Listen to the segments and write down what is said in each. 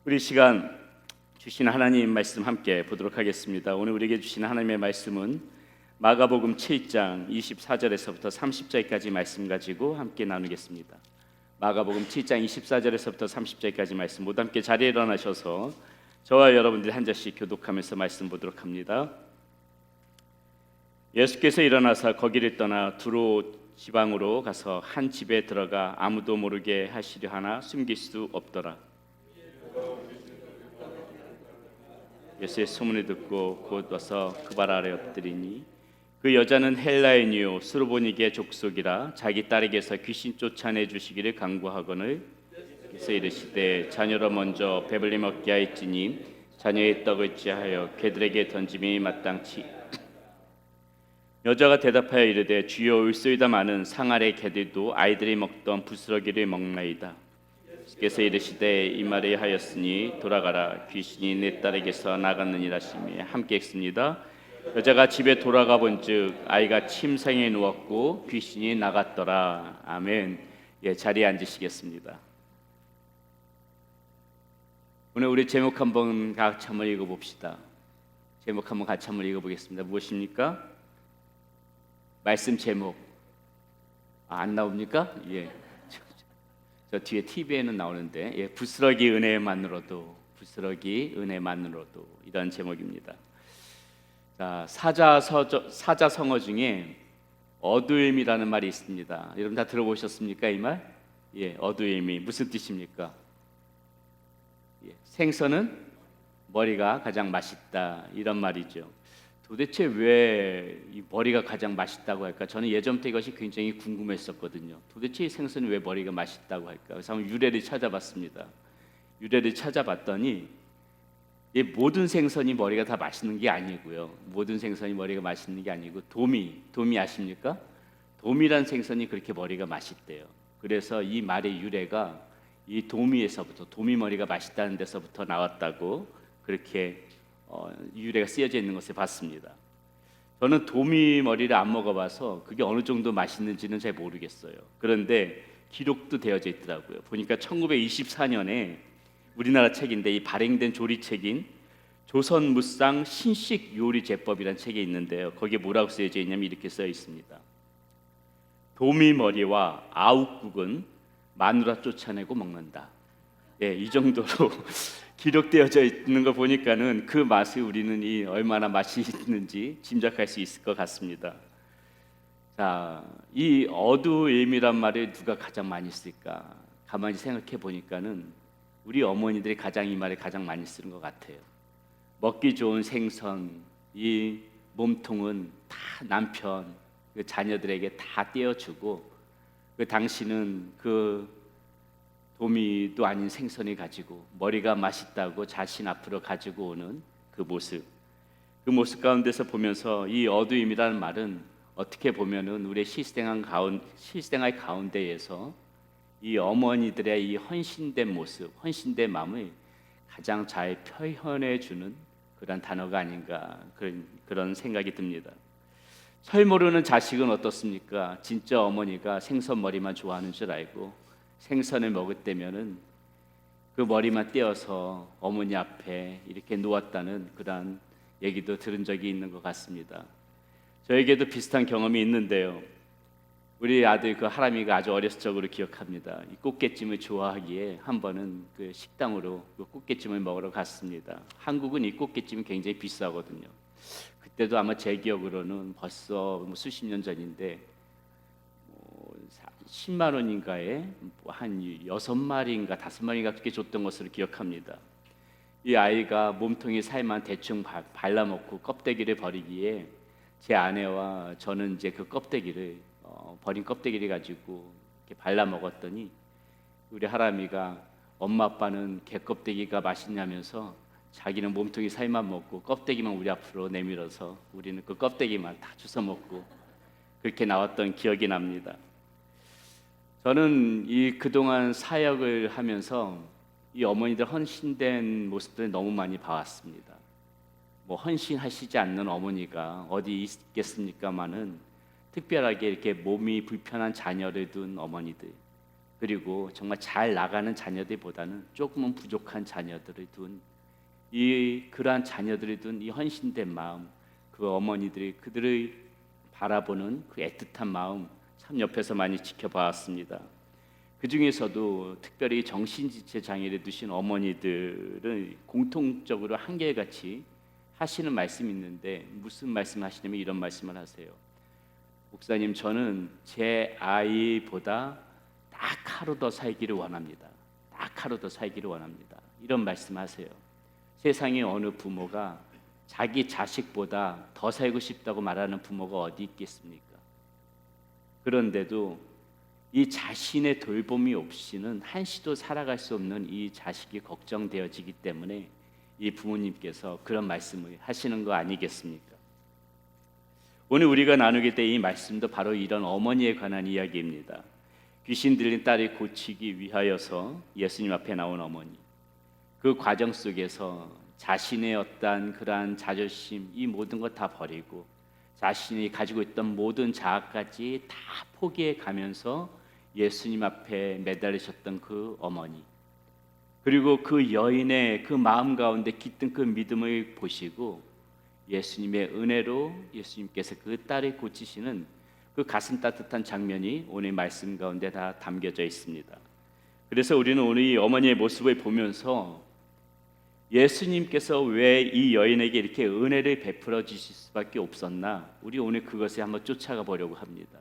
우리 시간 주신 하나님 말씀 함께 보도록 하겠습니다. 오늘 우리에게 주신 하나님의 말씀은 마가복음 7장 24절에서부터 30절까지 말씀 가지고 함께 나누겠습니다. 마가복음 7장 24절에서부터 30절까지 말씀 모두 함께 자리에 일어나셔서 저와 여러분들이 한 절씩 교독하면서 말씀 보도록 합니다. 예수께서 일어나서 거기를 떠나 두로 지방으로 가서 한 집에 들어가 아무도 모르게 하시려 하나 숨길 수 없더라. 예수의 소문을 듣고 곧 와서 그 발 아래 엎드리니 그 여자는 헬라인이요 스로보니게 족속이라 자기 딸에게서 귀신 쫓아내 주시기를 간구하거늘 그래서 이르시되 자녀로 먼저 배불리 먹게 하였지니 자녀의 떡을 찌하여 개들에게 던짐이 마땅치. 여자가 대답하여 이르되 주여 올소이다 마는 상아래 개들도 아이들이 먹던 부스러기를 먹나이다. 예수께서 이르시되 이 말을 하였으니 돌아가라 귀신이 내 딸에게서 나갔느니라 하시며 함께 읽습니다. 여자가 집에 돌아가 본즉 아이가 침상에 누웠고 귀신이 나갔더라. 아멘. 자리에 앉으시겠습니다. 오늘 우리 제목 한번 같이 한번 읽어봅시다. 제목 한번 같이 한번 읽어보겠습니다. 무엇입니까? 말씀 제목. 안 나옵니까? 예. 저 뒤에 TV에는 나오는데 부스러기 은혜만으로도 이런 제목입니다. 자, 사자성어 중에 어두임이라는 말이 있습니다. 여러분 다 들어보셨습니까? 이 말? 어두임이 무슨 뜻입니까? 생선은 머리가 가장 맛있다 이런 말이죠. 도대체 왜 이 머리가 가장 맛있다고 할까? 저는 예전부터 이것이 굉장히 궁금했었거든요. 도대체 이 생선은 왜 머리가 맛있다고 할까? 그래서 한번 유래를 찾아봤습니다. 유래를 찾아봤더니 이 모든 생선이 머리가 다 맛있는 게 아니고요. 모든 생선이 머리가 맛있는 게 아니고 도미 아십니까? 도미란 생선이 그렇게 머리가 맛있대요. 그래서 이 말의 유래가 이 도미에서부터 도미 머리가 맛있다는 데서부터 나왔다고 그렇게 유래가 쓰여져 있는 것을 봤습니다. 저는 도미 머리를 안 먹어봐서 그게 어느 정도 맛있는지는 잘 모르겠어요. 그런데 기록도 되어져 있더라고요. 보니까 1924년에 우리나라 책인데 이 발행된 조리책인 조선무쌍 신식 요리 제법이라는 책이 있는데요. 거기에 뭐라고 쓰여져 있냐면 이렇게 쓰여 있습니다. 도미 머리와 아욱국은 마누라 쫓아내고 먹는다. 이 정도로 기록되어져 있는 거 보니까는 그 맛이 우리는 얼마나 맛이 있는지 짐작할 수 있을 것 같습니다. 자, 이 어두임이란 말을 누가 가장 많이 쓸까? 가만히 생각해 보니까는 우리 어머니들이 가장 이 말을 가장 많이 쓰는 것 같아요. 먹기 좋은 생선, 이 몸통은 다 남편, 그 자녀들에게 다 떼어주고 그 당신은 그 도미도 아닌 생선을 가지고 머리가 맛있다고 자신 앞으로 가지고 오는 그 모습 가운데서 보면서 이 어두임이라는 말은 어떻게 보면은 우리의 실생활 가운데에서 이 어머니들의 이 헌신된 모습, 헌신된 마음을 가장 잘 표현해 주는 그런 단어가 아닌가 그런 생각이 듭니다. 철 모르는 자식은 어떻습니까? 진짜 어머니가 생선 머리만 좋아하는 줄 알고 생선을 먹을 때면은 그 머리만 떼어서 어머니 앞에 이렇게 놓았다는 그런 얘기도 들은 적이 있는 것 같습니다. 저에게도 비슷한 경험이 있는데요. 우리 아들 그 하람이가 아주 어렸을 적으로 기억합니다. 이 꽃게찜을 좋아하기에 한 번은 그 식당으로 그 꽃게찜을 먹으러 갔습니다. 한국은 이 꽃게찜이 굉장히 비싸거든요. 그때도 아마 제 기억으로는 벌써 수십 년 전인데 10만 원인가에 한 6마리인가 5마리인가 그렇게 줬던 것으로 기억합니다. 이 아이가 몸통에 살만 대충 발라먹고 껍데기를 버리기에 제 아내와 저는 이제 그 껍데기를 버린 껍데기를 가지고 이렇게 발라먹었더니 우리 하람이가 엄마 아빠는 개 껍데기가 맛있냐면서 자기는 몸통에 살만 먹고 껍데기만 우리 앞으로 내밀어서 우리는 그 껍데기만 다 주워 먹고 그렇게 나왔던 기억이 납니다. 저는 이 그동안 사역을 하면서 이 어머니들 헌신된 모습들을 너무 많이 봐왔습니다. 뭐 헌신하시지 않는 어머니가 어디 있겠습니까마는 특별하게 이렇게 몸이 불편한 자녀를 둔 어머니들, 그리고 정말 잘 나가는 자녀들보다는 조금은 부족한 자녀들을 둔 그러한 자녀들이 둔 이 헌신된 마음, 그 어머니들이 그들을 바라보는 그 애틋한 마음, 참 옆에서 많이 지켜봤습니다. 그 중에서도 특별히 정신지체 장애를 두신 어머니들은 공통적으로 한결같이 하시는 말씀이 있는데, 무슨 말씀 하시냐면 이런 말씀을 하세요. 목사님, 저는 제 아이보다 딱 하루 더 살기를 원합니다. 딱 하루 더 살기를 원합니다. 이런 말씀하세요. 세상에 어느 부모가 자기 자식보다 더 살고 싶다고 말하는 부모가 어디 있겠습니까? 그런데도 이 자신의 돌봄이 없이는 한시도 살아갈 수 없는 이 자식이 걱정되어지기 때문에 이 부모님께서 그런 말씀을 하시는 거 아니겠습니까? 오늘 우리가 나누게 될 이 말씀도 바로 이런 어머니에 관한 이야기입니다. 귀신 들린 딸을 고치기 위하여서 예수님 앞에 나온 어머니, 그 과정 속에서 자신의 어떠한 그러한 자존심, 이 모든 것 다 버리고 자신이 가지고 있던 모든 자아까지 다 포기해 가면서 예수님 앞에 매달리셨던 그 어머니, 그리고 그 여인의 그 마음 가운데 깃든 그 믿음을 보시고 예수님의 은혜로 예수님께서 그 딸을 고치시는 그 가슴 따뜻한 장면이 오늘 말씀 가운데 다 담겨져 있습니다. 그래서 우리는 오늘 이 어머니의 모습을 보면서 예수님께서 왜 이 여인에게 이렇게 은혜를 베풀어 주실 수밖에 없었나, 우리 오늘 그것에 한번 쫓아가 보려고 합니다.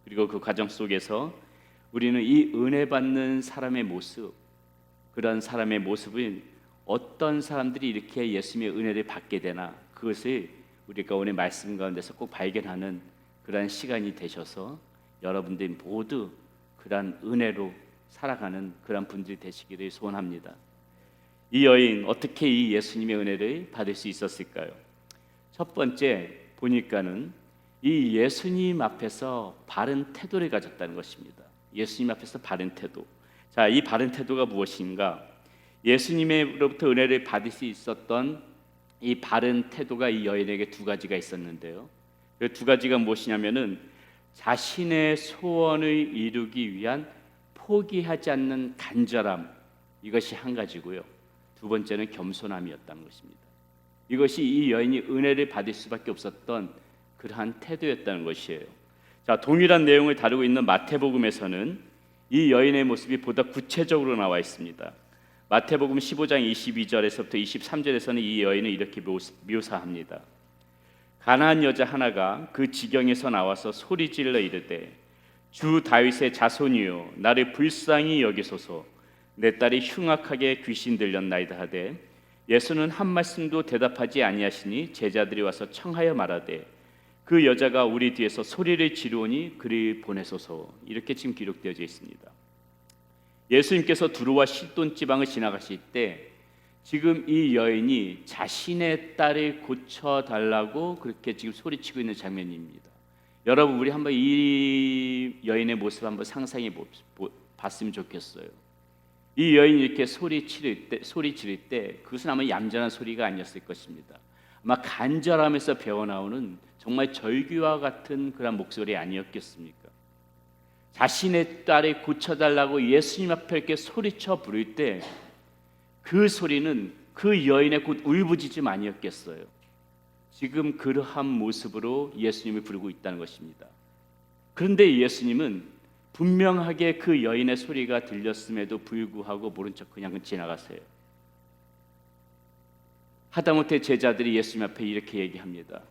그리고 그 과정 속에서 우리는 이 은혜 받는 사람의 모습, 그런 사람의 모습은 어떤 사람들이 이렇게 예수님의 은혜를 받게 되나, 그것을 우리가 오늘 말씀 가운데서 꼭 발견하는 그러한 시간이 되셔서 여러분들 모두 그러한 은혜로 살아가는 그러한 분들이 되시기를 소원합니다. 이 여인 어떻게 이 예수님의 은혜를 받을 수 있었을까요? 첫 번째 보니까는 이 예수님 앞에서 바른 태도를 가졌다는 것입니다. 예수님 앞에서 바른 태도. 자, 이 바른 태도가 무엇인가? 예수님으로부터 은혜를 받을 수 있었던 이 바른 태도가 이 여인에게 두 가지가 있었는데요. 그 두 가지가 무엇이냐면은 자신의 소원을 이루기 위한 포기하지 않는 간절함, 이것이 한 가지고요. 두 번째는 겸손함이었다는 것입니다. 이것이 이 여인이 은혜를 받을 수밖에 없었던 그러한 태도였다는 것이에요. 자, 동일한 내용을 다루고 있는 마태복음에서는 이 여인의 모습이 보다 구체적으로 나와 있습니다. 마태복음 15장 22절에서부터 23절에서는 이 여인을 이렇게 묘사합니다. 가난한 여자 하나가 그 지경에서 나와서 소리질러 이르되 주 다윗의 자손이여 나를 불쌍히 여기소서, 내 딸이 흉악하게 귀신 들렸나이다 하되 예수는 한 말씀도 대답하지 아니하시니 제자들이 와서 청하여 말하되 그 여자가 우리 뒤에서 소리를 지르오니 그를 보내소서. 이렇게 지금 기록되어져 있습니다. 예수님께서 두루와 시돈 지방을 지나가실 때 지금 이 여인이 자신의 딸을 고쳐달라고 그렇게 지금 소리치고 있는 장면입니다. 여러분, 우리 한번 이 여인의 모습 한번 상상해 봤으면 좋겠어요. 이 여인이 이렇게 소리 지를 때 그것은 아마 얌전한 소리가 아니었을 것입니다. 아마 간절함에서 배어나오는 정말 절규와 같은 그런 목소리 아니었겠습니까? 자신의 딸을 고쳐달라고 예수님 앞에 이렇게 소리쳐 부를 때 그 소리는 그 여인의 곧 울부짖음 아니었겠어요? 지금 그러한 모습으로 예수님을 부르고 있다는 것입니다. 그런데 예수님은 분명하게 그 여인의 소리가 들렸음에도 불구하고 모른 척 그냥 지나가세요. 하다못해 제자들이 예수님 앞에 이렇게 얘기합니다.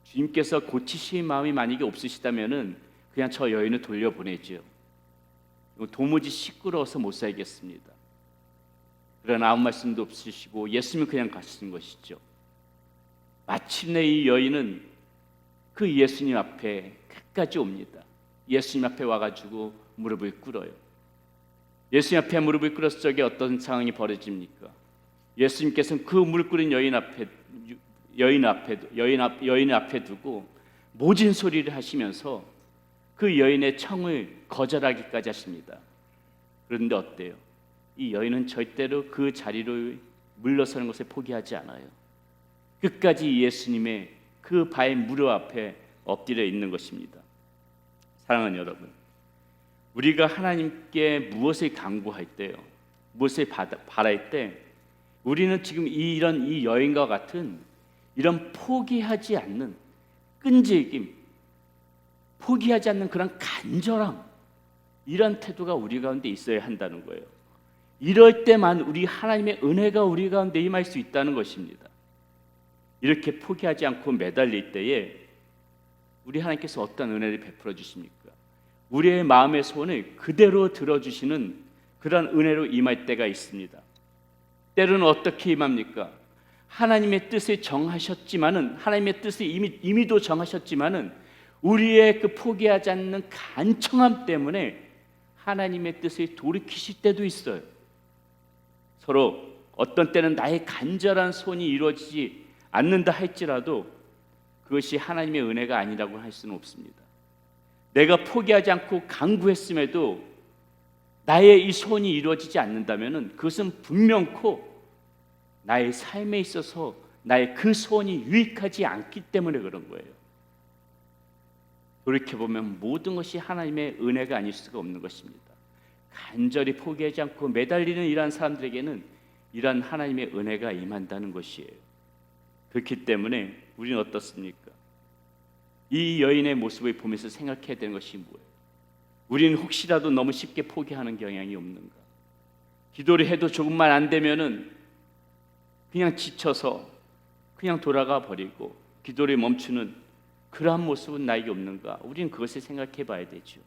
주님께서 고치실 마음이 만약에 없으시다면은 그냥 저 여인을 돌려보내죠. 도무지 시끄러워서 못 살겠습니다. 그러나 아무 말씀도 없으시고 예수님은 그냥 가시는 것이죠. 마침내 이 여인은 그 예수님 앞에 끝까지 옵니다. 예수님 앞에 와가지고 무릎을 꿇어요. 예수님 앞에 무릎을 꿇었을 적에 어떤 상황이 벌어집니까? 예수님께서는 그 무릎 꿇은 여인 앞에 두고 모진 소리를 하시면서 그 여인의 청을 거절하기까지 하십니다. 그런데 어때요? 이 여인은 절대로 그 자리로 물러서는 것을 포기하지 않아요. 끝까지 예수님의 그 발 무릎 앞에 엎드려 있는 것입니다. 사랑하는 여러분, 우리가 하나님께 무엇을 간구할 때요, 무엇을 바랄 때 우리는 지금 이런 이 여인과 같은 이런 포기하지 않는 끈질김, 포기하지 않는 그런 간절함, 이런 태도가 우리 가운데 있어야 한다는 거예요. 이럴 때만 우리 하나님의 은혜가 우리 가운데 임할 수 있다는 것입니다. 이렇게 포기하지 않고 매달릴 때에 우리 하나님께서 어떤 은혜를 베풀어 주십니까? 우리의 마음의 소원을 그대로 들어주시는 그런 은혜로 임할 때가 있습니다. 때로는 어떻게 임합니까? 하나님의 뜻을 정하셨지만은, 하나님의 뜻을 이미도 정하셨지만은 우리의 그 포기하지 않는 간청함 때문에 하나님의 뜻을 돌이키실 때도 있어요. 서로 어떤 때는 나의 간절한 소원이 이루어지지 않는다 할지라도 그것이 하나님의 은혜가 아니라고 할 수는 없습니다. 내가 포기하지 않고 간구했음에도 나의 이 소원이 이루어지지 않는다면 그것은 분명코 나의 삶에 있어서 나의 그 소원이 유익하지 않기 때문에 그런 거예요. 돌이켜보면 모든 것이 하나님의 은혜가 아닐 수가 없는 것입니다. 간절히 포기하지 않고 매달리는 이러한 사람들에게는 이러한 하나님의 은혜가 임한다는 것이에요. 그렇기 때문에 우리는 어떻습니까? 이 여인의 모습을 보면서 생각해야 되는 것이 뭐예요? 우리는 혹시라도 너무 쉽게 포기하는 경향이 없는가? 기도를 해도 조금만 안 되면은 그냥 지쳐서 그냥 돌아가 버리고 기도를 멈추는 그러한 모습은 나에게 없는가? 우리는 그것을 생각해 봐야 되죠.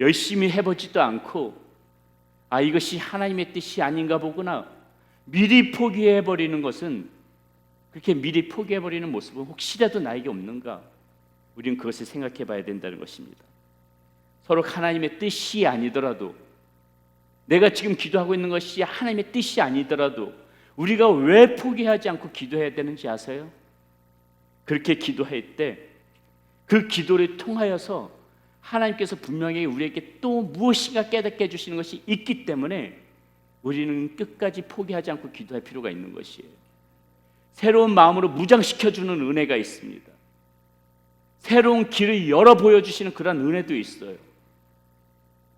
열심히 해보지도 않고 이것이 하나님의 뜻이 아닌가 보구나, 미리 포기해 버리는 것은, 그렇게 미리 포기해 버리는 모습은 혹시라도 나에게 없는가? 우리는 그것을 생각해 봐야 된다는 것입니다. 서로 하나님의 뜻이 아니더라도, 내가 지금 기도하고 있는 것이 하나님의 뜻이 아니더라도 우리가 왜 포기하지 않고 기도해야 되는지 아세요? 그렇게 기도할 때 그 기도를 통하여서 하나님께서 분명히 우리에게 또 무엇인가 깨닫게 해주시는 것이 있기 때문에 우리는 끝까지 포기하지 않고 기도할 필요가 있는 것이에요. 새로운 마음으로 무장시켜주는 은혜가 있습니다. 새로운 길을 열어 보여주시는 그런 은혜도 있어요.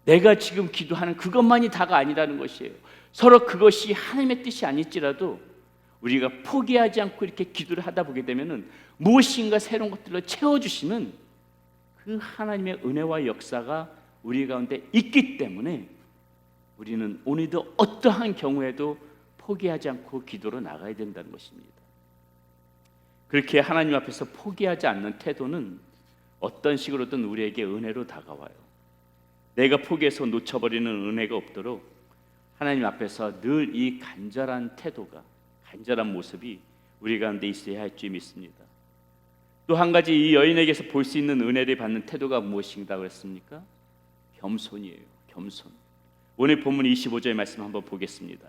내가 지금 기도하는 그것만이 다가 아니라는 것이에요. 서로 그것이 하나님의 뜻이 아닐지라도 우리가 포기하지 않고 이렇게 기도를 하다 보게 되면은 무엇인가 새로운 것들로 채워주시는 그 하나님의 은혜와 역사가 우리 가운데 있기 때문에 우리는 오늘도 어떠한 경우에도 포기하지 않고 기도로 나가야 된다는 것입니다. 그렇게 하나님 앞에서 포기하지 않는 태도는 어떤 식으로든 우리에게 은혜로 다가와요. 내가 포기해서 놓쳐버리는 은혜가 없도록 하나님 앞에서 늘 이 간절한 태도가, 간절한 모습이 우리 가운데 있어야 할 줄 믿습니다. 또 한 가지 이 여인에게서 볼 수 있는 은혜를 받는 태도가 무엇인가 그랬습니까? 겸손이에요. 겸손. 오늘 본문 25절 말씀 한번 보겠습니다.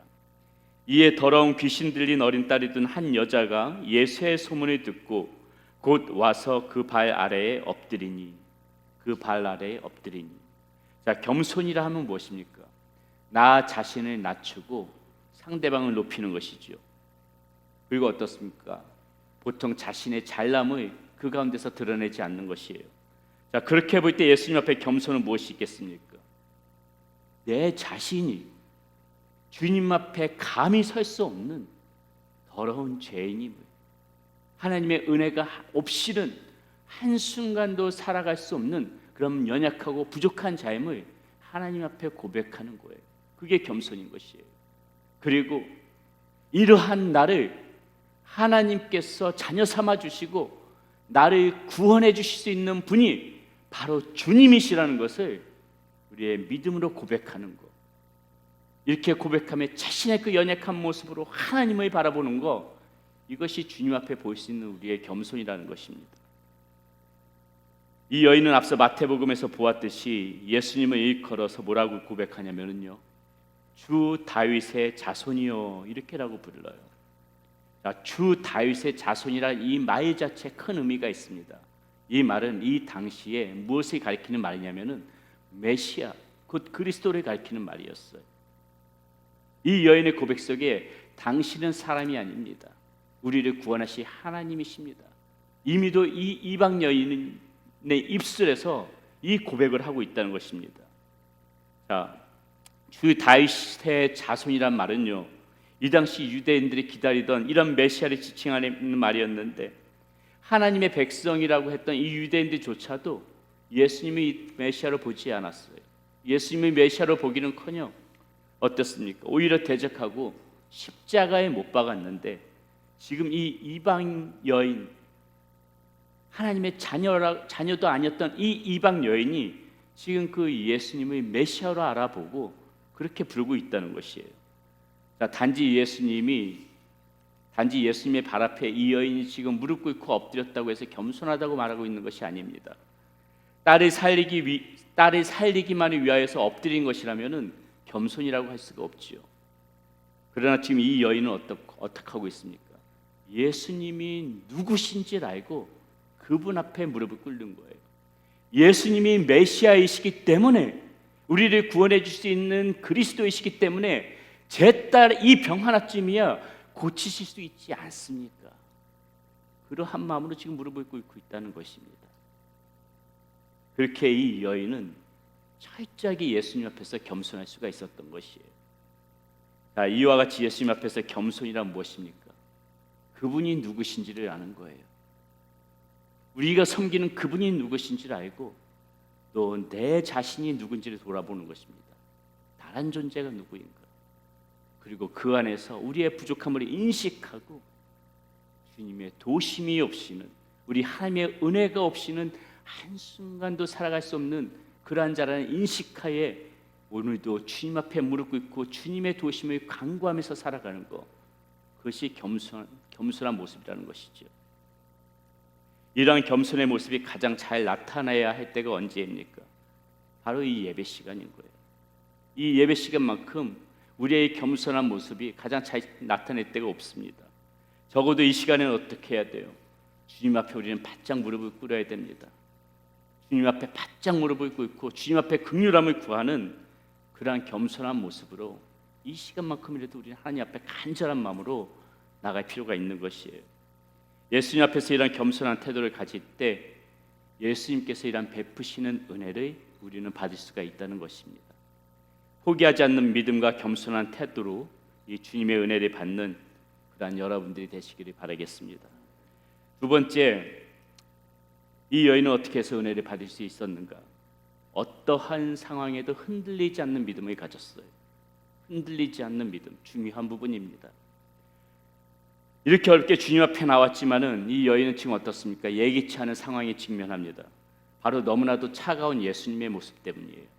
이에 더러운 귀신 들린 어린 딸이 든 한 여자가 예수의 소문을 듣고 곧 와서 그 발 아래에 엎드리니. 그 발 아래에 엎드리니. 자, 겸손이라 하면 무엇입니까? 나 자신을 낮추고 상대방을 높이는 것이죠. 그리고 어떻습니까? 보통 자신의 잘남을 그 가운데서 드러내지 않는 것이에요. 자, 그렇게 볼 때 예수님 앞에 겸손은 무엇이 있겠습니까? 내 자신이 주님 앞에 감히 설 수 없는 더러운 죄인임을, 하나님의 은혜가 없이는 한순간도 살아갈 수 없는 그런 연약하고 부족한 자임을 하나님 앞에 고백하는 거예요. 그게 겸손인 것이에요. 그리고 이러한 나를 하나님께서 자녀 삼아 주시고 나를 구원해 주실 수 있는 분이 바로 주님이시라는 것을 우리의 믿음으로 고백하는 것, 이렇게 고백하며 자신의 그 연약한 모습으로 하나님을 바라보는 것, 이것이 주님 앞에 볼 수 있는 우리의 겸손이라는 것입니다. 이 여인은 앞서 마태복음에서 보았듯이 예수님을 일컬어서 뭐라고 고백하냐면요, 주 다윗의 자손이요, 이렇게라고 불러요. 자, 주 다윗의 자손이라 이 말 자체에 큰 의미가 있습니다. 이 말은 이 당시에 무엇을 가리키는 말이냐면은 메시아, 곧 그리스도를 가리키는 말이었어요. 이 여인의 고백 속에 당신은 사람이 아닙니다. 우리를 구원하실 하나님이십니다. 이미도 이 이방 여인의 입술에서 이 고백을 하고 있다는 것입니다. 자, 주 다윗의 자손이란 말은요, 이 당시 유대인들이 기다리던 이런 메시아를 지칭하는 말이었는데, 하나님의 백성이라고 했던 이 유대인들조차도 예수님이 메시아로 보지 않았어요. 예수님이 메시아로 보기는커녕 어떻습니까? 오히려 대적하고 십자가에 못 박았는데, 지금 이 이방 여인, 하나님의 자녀도 아니었던 이 이방 여인이 지금 그 예수님의 메시아로 알아보고 그렇게 부르고 있다는 것이에요. 자, 단지 예수님의 발 앞에 이 여인이 지금 무릎 꿇고 엎드렸다고 해서 겸손하다고 말하고 있는 것이 아닙니다. 딸을 살리기만을 위하여서 엎드린 것이라면은 겸손이라고 할 수가 없지요. 그러나 지금 이 여인은 어떻게 하고 있습니까? 예수님이 누구신지를 알고 그분 앞에 무릎을 꿇는 거예요. 예수님이 메시아이시기 때문에, 우리를 구원해 줄 수 있는 그리스도이시기 때문에 제 딸 이 병 하나쯤이야 고치실 수 있지 않습니까? 그러한 마음으로 지금 무릎을 꿇고 있다는 것입니다. 그렇게 이 여인은 철저하게 예수님 앞에서 겸손할 수가 있었던 것이에요. 자, 이와 같이 예수님 앞에서 겸손이란 무엇입니까? 그분이 누구신지를 아는 거예요. 우리가 섬기는 그분이 누구신지를 알고 또 내 자신이 누군지를 돌아보는 것입니다. 다른 존재가 누구인가? 그리고 그 안에서 우리의 부족함을 인식하고 주님의 도심이 없이는, 우리 하나님의 은혜가 없이는 한순간도 살아갈 수 없는 그러한 자라는 인식하에 오늘도 주님 앞에 무릎 꿇고 주님의 도심을 간구하면서 살아가는 것, 그것이 겸손한 모습이라는 것이죠. 이러한 겸손의 모습이 가장 잘 나타나야 할 때가 언제입니까? 바로 이 예배 시간인 거예요. 이 예배 시간만큼 우리의 겸손한 모습이 가장 잘 나타낼 때가 없습니다. 적어도 이 시간에는 어떻게 해야 돼요? 주님 앞에 우리는 바짝 무릎을 꿇어야 됩니다. 주님 앞에 바짝 무릎을 꿇고 주님 앞에 긍휼함을 구하는 그러한 겸손한 모습으로 이 시간만큼이라도 우리는 하나님 앞에 간절한 마음으로 나갈 필요가 있는 것이에요. 예수님 앞에서 이런 겸손한 태도를 가질 때 예수님께서 이런 베푸시는 은혜를 우리는 받을 수가 있다는 것입니다. 포기하지 않는 믿음과 겸손한 태도로 이 주님의 은혜를 받는 그러한 여러분들이 되시기를 바라겠습니다. 두 번째, 이 여인은 어떻게 해서 은혜를 받을 수 있었는가? 어떠한 상황에도 흔들리지 않는 믿음을 가졌어요. 흔들리지 않는 믿음, 중요한 부분입니다. 이렇게 어렵게 주님 앞에 나왔지만은 이 여인은 지금 어떻습니까? 예기치 않은 상황에 직면합니다. 바로 너무나도 차가운 예수님의 모습 때문이에요.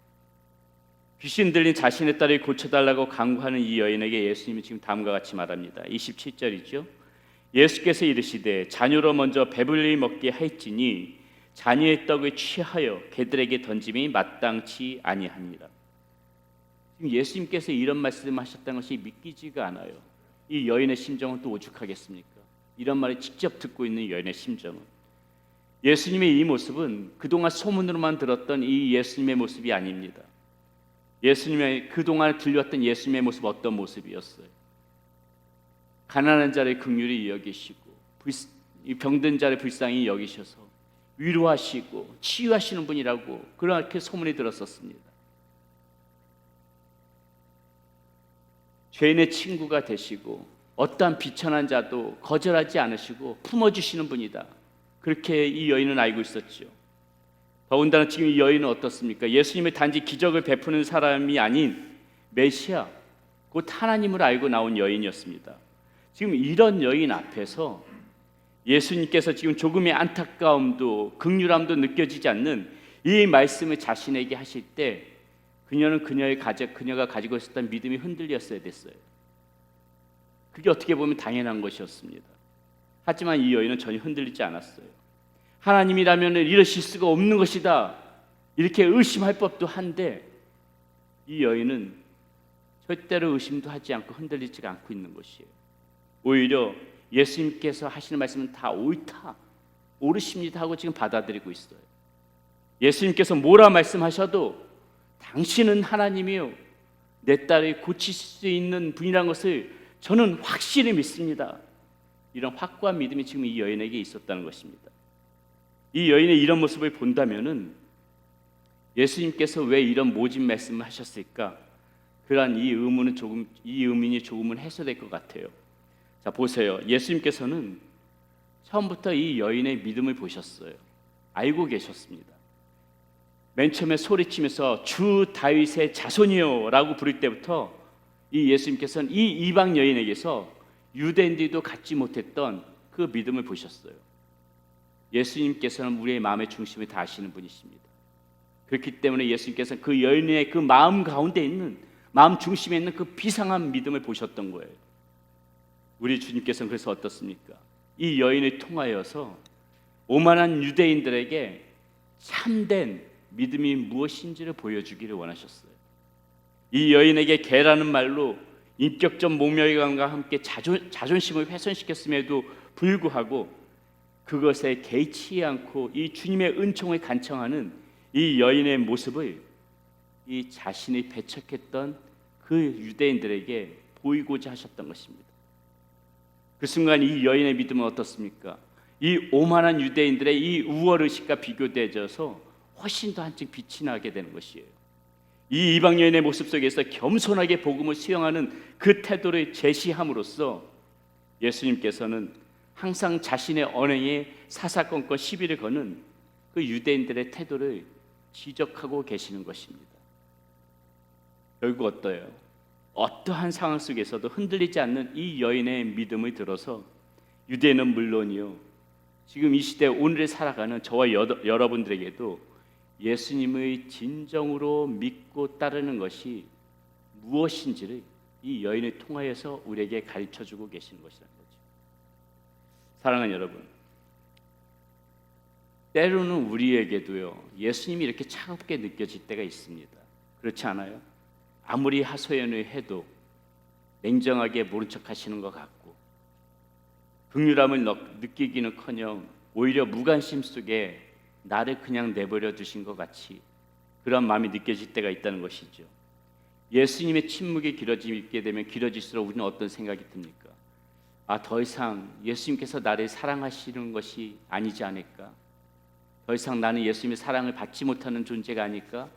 귀신 들린 자신의 딸을 고쳐달라고 간구하는 이 여인에게 예수님이 지금 다음과 같이 말합니다. 27절이죠. 예수께서 이르시되 자녀로 먼저 배불리 먹게 할지니 자녀의 떡을 취하여 개들에게 던짐이 마땅치 아니하니라. 지금 예수님께서 이런 말씀하셨다는 것이 믿기지가 않아요. 이 여인의 심정은 또 오죽하겠습니까? 이런 말을 직접 듣고 있는 여인의 심정은, 예수님의 이 모습은 그동안 소문으로만 들었던 이 예수님의 모습이 아닙니다. 예수님의 그동안 들렸던 예수님의 모습, 어떤 모습이었어요? 가난한 자를 긍휼히 여기시고 병든 자를 불쌍히 여기셔서 위로하시고 치유하시는 분이라고 그렇게 소문이 들었었습니다. 죄인의 친구가 되시고 어떠한 비천한 자도 거절하지 않으시고 품어주시는 분이다, 그렇게 이 여인은 알고 있었죠. 더군다나 지금 이 여인은 어떻습니까? 예수님의 단지 기적을 베푸는 사람이 아닌 메시아, 곧 하나님을 알고 나온 여인이었습니다. 지금 이런 여인 앞에서 예수님께서 지금 조금의 안타까움도 긍휼함도 느껴지지 않는 이 말씀을 자신에게 하실 때 그녀는 그녀가 가지고 있었던 믿음이 흔들렸어야 됐어요. 그게 어떻게 보면 당연한 것이었습니다. 하지만 이 여인은 전혀 흔들리지 않았어요. 하나님이라면 이러실 수가 없는 것이다, 이렇게 의심할 법도 한데 이 여인은 절대로 의심도 하지 않고 흔들리지가 않고 있는 것이에요. 오히려 예수님께서 하시는 말씀은 다 옳다, 옳으십니다 하고 지금 받아들이고 있어요. 예수님께서 뭐라 말씀하셔도 당신은 하나님이요, 내 딸을 고치실 수 있는 분이라는 것을 저는 확실히 믿습니다. 이런 확고한 믿음이 지금 이 여인에게 있었다는 것입니다. 이 여인의 이런 모습을 본다면은 예수님께서 왜 이런 모진 말씀을 하셨을까? 그러한 이 의문이 조금은 해소될 것 같아요. 자, 보세요. 예수님께서는 처음부터 이 여인의 믿음을 보셨어요. 알고 계셨습니다. 맨 처음에 소리치면서 주 다윗의 자손이요라고 부를 때부터 이 예수님께서는 이 이방 여인에게서 유대인들도 갖지 못했던 그 믿음을 보셨어요. 예수님께서는 우리의 마음의 중심을 다 아시는 분이십니다. 그렇기 때문에 예수님께서는 그 여인의 그 마음 가운데 있는, 마음 중심에 있는 그 비상한 믿음을 보셨던 거예요. 우리 주님께서는 그래서 어떻습니까? 이 여인을 통하여서 오만한 유대인들에게 참된 믿음이 무엇인지를 보여주기를 원하셨어요. 이 여인에게 개라는 말로 인격적 모멸감과 함께 자존심을 훼손시켰음에도 불구하고 그것에 개의치 않고 이 주님의 은총을 간청하는 이 여인의 모습을 이 자신이 배척했던 그 유대인들에게 보이고자 하셨던 것입니다. 그 순간 이 여인의 믿음은 어떻습니까? 이 오만한 유대인들의 이 우월의식과 비교되어져서 훨씬 더 한층 빛이 나게 되는 것이에요. 이 이방 여인의 모습 속에서 겸손하게 복음을 수용하는 그 태도를 제시함으로써 예수님께서는 항상 자신의 언행에 사사건건 시비를 거는 그 유대인들의 태도를 지적하고 계시는 것입니다. 결국 어떠해요? 어떠한 상황 속에서도 흔들리지 않는 이 여인의 믿음을 들어서 유대인은 물론이요, 지금 이 시대 오늘을 살아가는 저와 여러분들에게도 예수님의 진정으로 믿고 따르는 것이 무엇인지를 이 여인을 통하여서 우리에게 가르쳐주고 계시는 것이라는 거죠. 사랑하는 여러분, 때로는 우리에게도요, 예수님이 이렇게 차갑게 느껴질 때가 있습니다. 그렇지 않아요? 아무리 하소연을 해도 냉정하게 모른 척 하시는 것 같고, 긍휼함을 느끼기는커녕 오히려 무관심 속에 나를 그냥 내버려 두신 것 같이 그런 마음이 느껴질 때가 있다는 것이죠. 예수님의 침묵이 길어지게 되면 길어질수록 우리는 어떤 생각이 듭니까? 더 이상 예수님께서 나를 사랑하시는 것이 아니지 않을까? 더 이상 나는 예수님의 사랑을 받지 못하는 존재가 아닐까?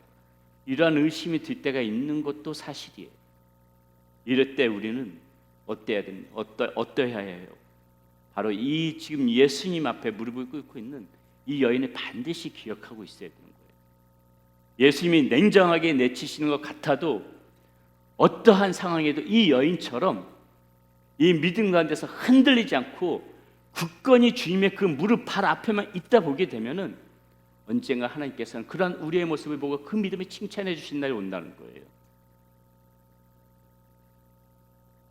이러한 의심이 들 때가 있는 것도 사실이에요. 이럴 때 우리는 어떠해야 해요? 바로 이 지금 예수님 앞에 무릎을 꿇고 있는 이 여인을 반드시 기억하고 있어야 되는 거예요. 예수님이 냉정하게 내치시는 것 같아도 어떠한 상황에도 이 여인처럼 이 믿음 가운데서 흔들리지 않고 굳건히 주님의 그 무릎 발 앞에만 있다 보게 되면은 언젠가 하나님께서는 그러한 우리의 모습을 보고 그 믿음을 칭찬해 주신 날이 온다는 거예요.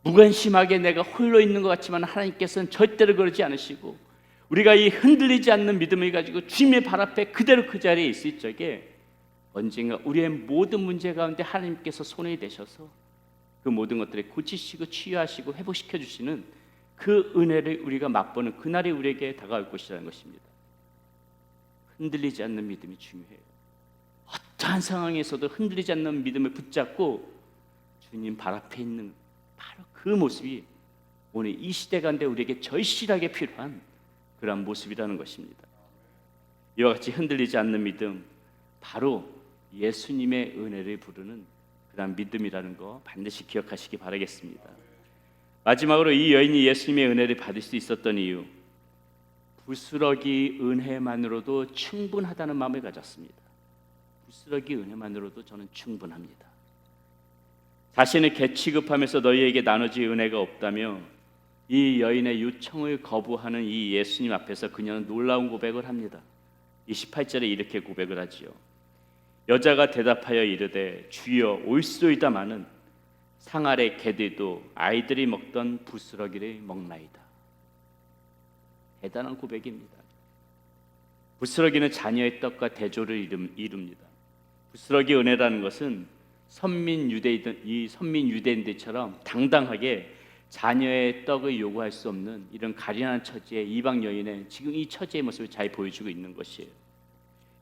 무관심하게 내가 홀로 있는 것 같지만 하나님께서는 절대로 그러지 않으시고, 우리가 이 흔들리지 않는 믿음을 가지고 주님의 발 앞에 그대로 그 자리에 있을 적에 언젠가 우리의 모든 문제 가운데 하나님께서 손을 대셔서 그 모든 것들을 고치시고 치유하시고 회복시켜 주시는 그 은혜를 우리가 맛보는 그날이 우리에게 다가올 것이라는 것입니다. 흔들리지 않는 믿음이 중요해요. 어떠한 상황에서도 흔들리지 않는 믿음을 붙잡고 주님 발 앞에 있는 바로 그 모습이 오늘 이 시대 가운데 우리에게 절실하게 필요한 그런 모습이라는 것입니다. 이와 같이 흔들리지 않는 믿음, 바로 예수님의 은혜를 부르는 그런 믿음이라는 거 반드시 기억하시기 바라겠습니다. 마지막으로 이 여인이 예수님의 은혜를 받을 수 있었던 이유, 부스러기 은혜만으로도 충분하다는 마음을 가졌습니다. 부스러기 은혜만으로도 저는 충분합니다. 자신을 개 취급하면서 너희에게 나눠질 은혜가 없다며 이 여인의 요청을 거부하는 이 예수님 앞에서 그녀는 놀라운 고백을 합니다. 28절에 이렇게 고백을 하지요. 여자가 대답하여 이르되 주여 올소이다마는 상 아래 개들도 아이들이 먹던 부스러기를 먹나이다. 대단한 고백입니다. 부스러기는 자녀의 떡과 대조를 이룹니다. 부스러기 은혜라는 것은 선민 유대인들처럼 당당하게 자녀의 떡을 요구할 수 없는 이런 가련한 처지의 이방 여인의 지금 이 처지의 모습을 잘 보여주고 있는 것이에요.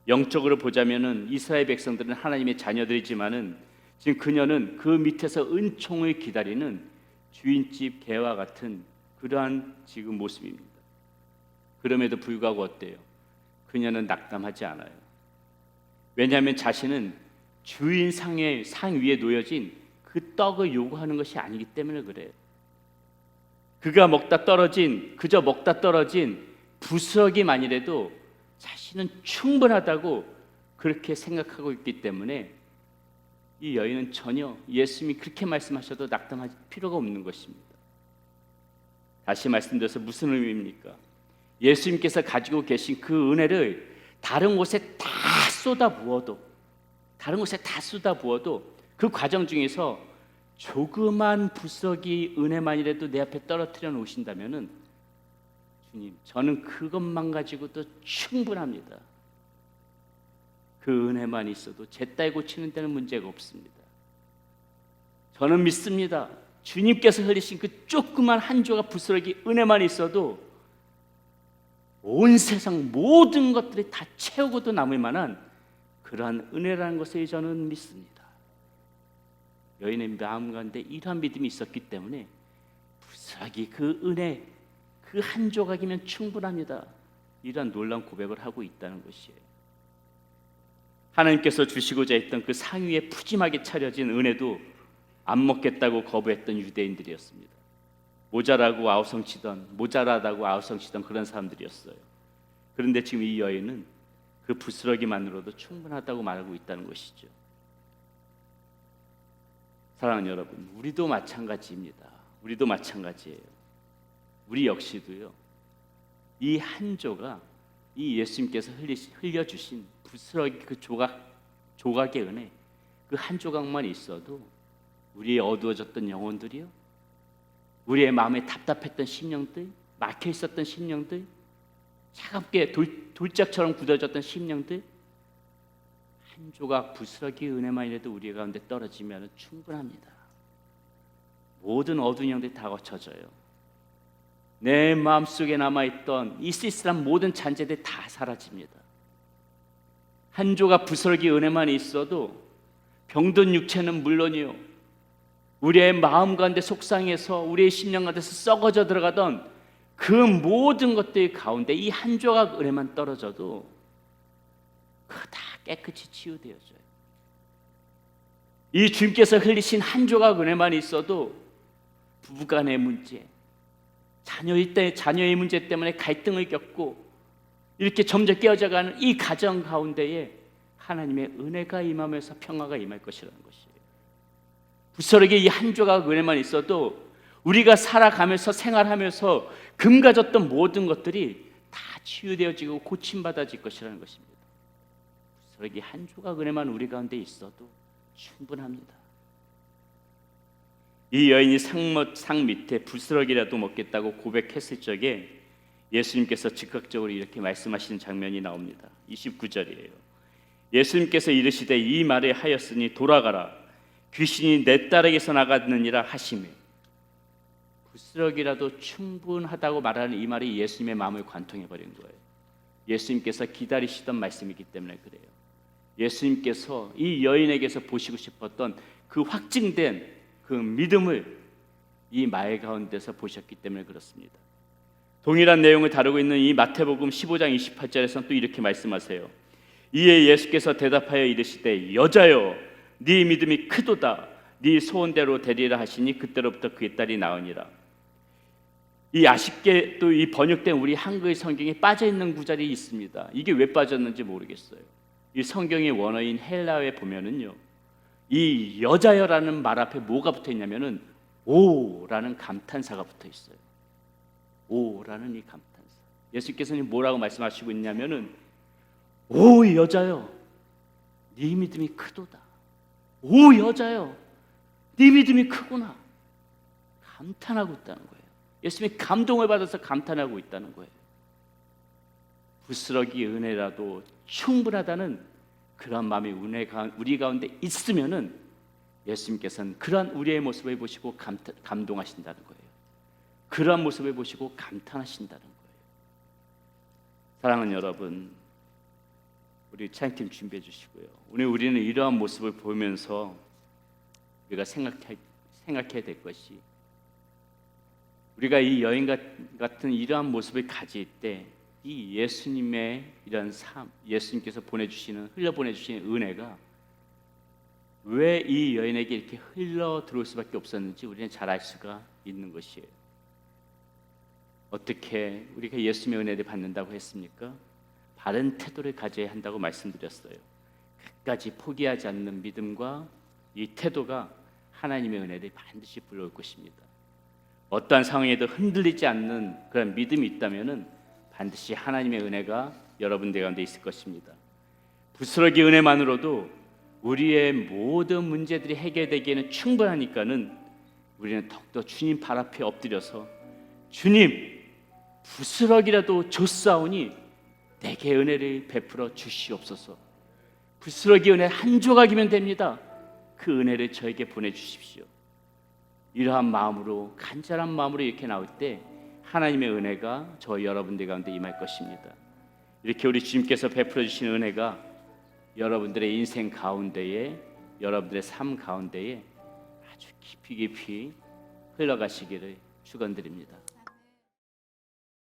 영적으로 보자면은 이스라엘 백성들은 하나님의 자녀들이지만은 지금 그녀는 그 밑에서 은총을 기다리는 주인집 개와 같은 그러한 지금 모습입니다. 그럼에도 불구하고 어때요? 그녀는 낙담하지 않아요. 왜냐하면 자신은 주인 상 위에 놓여진 그 떡을 요구하는 것이 아니기 때문에 그래요. 그저 먹다 떨어진 부스러기만이라도 자신은 충분하다고 그렇게 생각하고 있기 때문에 이 여인은 전혀 예수님이 그렇게 말씀하셔도 낙담할 필요가 없는 것입니다. 다시 말씀드려서 무슨 의미입니까? 예수님께서 가지고 계신 그 은혜를 다른 곳에 다 쏟아부어도 그 과정 중에서 조그만 부스러기 은혜만이라도 내 앞에 떨어뜨려 놓으신다면은 주님, 저는 그것만 가지고도 충분합니다. 그 은혜만 있어도 제 딸 고치는 데는 문제가 없습니다. 저는 믿습니다. 주님께서 흘리신 그 조그만 한 조각 부스러기 은혜만 있어도 온 세상 모든 것들이 다 채우고도 남을 만한 그러한 은혜라는 것을 저는 믿습니다. 여인의 마음 가운데 이러한 믿음이 있었기 때문에 부스러기 그 은혜 그 한 조각이면 충분합니다. 이러한 놀라운 고백을 하고 있다는 것이에요. 하나님께서 주시고자 했던 그 상위에 푸짐하게 차려진 은혜도 안 먹겠다고 거부했던 유대인들이었습니다. 모자라다고 아우성치던 그런 사람들이었어요. 그런데 지금 이 여인은 그 부스러기만으로도 충분하다고 말하고 있다는 것이죠. 사랑하는 여러분, 우리도 마찬가지입니다. 우리도 마찬가지예요. 우리 역시도요, 이 한 조각, 이 예수님께서 흘려주신 부스러기 그 조각의 은혜, 그 한 조각만 있어도 우리의 어두워졌던 영혼들이요, 우리의 마음에 답답했던 심령들, 막혀 있었던 심령들, 차갑게 돌짝처럼 굳어졌던 심령들, 한 조각 부스러기 은혜만이라도 우리 가운데 떨어지면 충분합니다. 모든 어두운 영들이 다 거쳐져요. 내 마음속에 남아있던 이 쓸쓸한 모든 잔재들이 다 사라집니다. 한 조각 부스러기 은혜만 있어도 병든 육체는 물론이요, 우리의 마음 가운데 속상해서 우리의 심령 가운데서 썩어져 들어가던 그 모든 것들 가운데 이 한 조각 은혜만 떨어져도 그거 다 깨끗이 치유되어져요. 이 주님께서 흘리신 한 조각 은혜만 있어도 부부간의 문제, 자녀의 문제 때문에 갈등을 겪고 이렇게 점점 깨어져가는 이 가정 가운데에 하나님의 은혜가 임하면서 평화가 임할 것이라는 것이에요. 부스러기 이 한 조각 은혜만 있어도 우리가 살아가면서 생활하면서 금가졌던 모든 것들이 다 치유되어지고 고침받아질 것이라는 것입니다. 부스러기 한 조각 은혜만 우리 가운데 있어도 충분합니다. 이 여인이 상 밑에 부스러기라도 먹겠다고 고백했을 적에 예수님께서 즉각적으로 이렇게 말씀하시는 장면이 나옵니다. 29절이에요. 예수님께서 이르시되 이 말에 하였으니 돌아가라, 귀신이 내 딸에게서 나갔느니라 하시매. 부스러기라도 충분하다고 말하는 이 말이 예수님의 마음을 관통해버린 거예요. 예수님께서 기다리시던 말씀이기 때문에 그래요. 예수님께서 이 여인에게서 보시고 싶었던 그 확증된 그 믿음을 이 말 가운데서 보셨기 때문에 그렇습니다. 동일한 내용을 다루고 있는 이 마태복음 15장 28절에서는 또 이렇게 말씀하세요. 이에 예수께서 대답하여 이르시되 여자여, 네 믿음이 크도다, 네 소원대로 되리라 하시니 그때로부터 그의 딸이 나으니라. 이 아쉽게 또 이 번역된 우리 한글 성경에 빠져 있는 구절이 있습니다. 이게 왜 빠졌는지 모르겠어요. 이 성경의 원어인 헬라어에 보면은요, 이 여자여라는 말 앞에 뭐가 붙어 있냐면은 오라는 감탄사가 붙어 있어요. 오라는 이 감탄사. 예수께서는 뭐라고 말씀하시고 있냐면은 오 여자여, 네 믿음이 크도다. 오 여자여, 네 믿음이 크구나. 감탄하고 있다는 거예요. 예수님이 감동을 받아서 감탄하고 있다는 거예요. 부스러기 은혜라도 충분하다는 그런 마음이 우리 가운데 있으면은 예수님께서는 그러한 우리의 모습을 보시고 감동하신다는 거예요. 그러한 모습을 보시고 감탄하신다는 거예요. 사랑하는 여러분, 우리 찬양팀 준비해 주시고요. 오늘 우리는 이러한 모습을 보면서 우리가 생각해야 될 것이, 우리가 이 여인 같은 이러한 모습을 가질 때 이 예수님의 이런 삶, 예수님께서 흘려 보내주시는 은혜가 왜 이 여인에게 이렇게 흘러 들어올 수밖에 없었는지 우리는 잘 알 수가 있는 것이에요. 어떻게 우리가 예수님의 은혜를 받는다고 했습니까? 바른 태도를 가져야 한다고 말씀드렸어요. 끝까지 포기하지 않는 믿음과 이 태도가 하나님의 은혜를 반드시 불러올 것입니다. 어떠한 상황에도 흔들리지 않는 그런 믿음이 있다면은 반드시 하나님의 은혜가 여러분들 가운데 있을 것입니다. 부스러기 은혜만으로도 우리의 모든 문제들이 해결되기에는 충분하니까는 우리는 더욱더 주님 발 앞에 엎드려서 주님 부스러기라도 줬사오니 내게 은혜를 베풀어 주시옵소서. 부스러기 은혜 한 조각이면 됩니다. 그 은혜를 저에게 보내주십시오. 이러한 마음으로 간절한 마음으로 이렇게 나올 때 하나님의 은혜가 저 여러분들 가운데 임할 것입니다. 이렇게 우리 주님께서 베풀어 주신 은혜가 여러분들의 인생 가운데에 여러분들의 삶 가운데에 아주 깊이 흘러가시기를 축원드립니다.